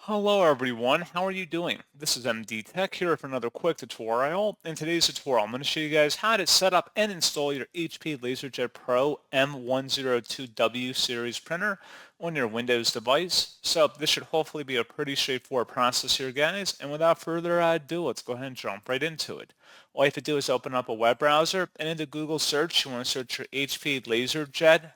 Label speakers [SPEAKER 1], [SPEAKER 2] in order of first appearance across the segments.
[SPEAKER 1] Hello everyone, how are you doing? This is MD Tech here for another quick tutorial. In today's tutorial, I'm going to show you guys how to set up and install your HP LaserJet Pro M102w series printer on your Windows device. So this should hopefully be a pretty straightforward process here, guys. And without further ado, let's go ahead and jump right into it. All you have to do is open up a web browser, and in the Google search, you want to search for HP LaserJet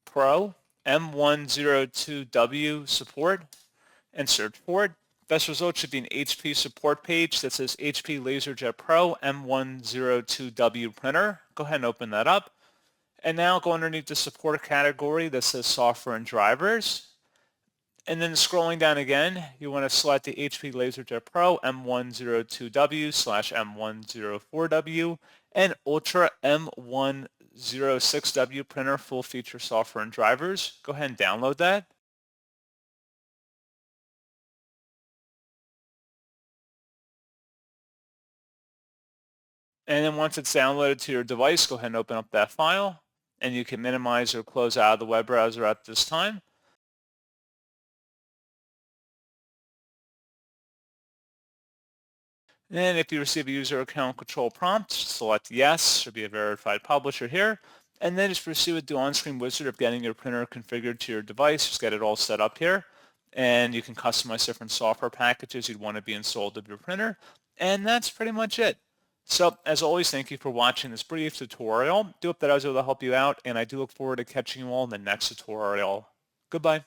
[SPEAKER 1] Pro M102w support and search for it. Best result should be an HP support page that says HP LaserJet Pro M102w printer. Go ahead and open that up. And now go underneath the support category that says software and drivers. And then scrolling down again, you want to select the HP LaserJet Pro M102w/M104w and Ultra M106w printer full feature software and drivers. Go ahead and download that. And then once it's downloaded to your device, go ahead and open up that file. And you can minimize or close out of the web browser at this time. And if you receive a user account control prompt, select yes, should be a verified publisher here. And then just proceed with the on-screen wizard of getting your printer configured to your device. Just get it all set up here. And you can customize different software packages you'd want to be installed of your printer. And that's pretty much it. So as always, thank you for watching this brief tutorial. Do hope that I was able to help you out, and I do look forward to catching you all in the next tutorial. Goodbye.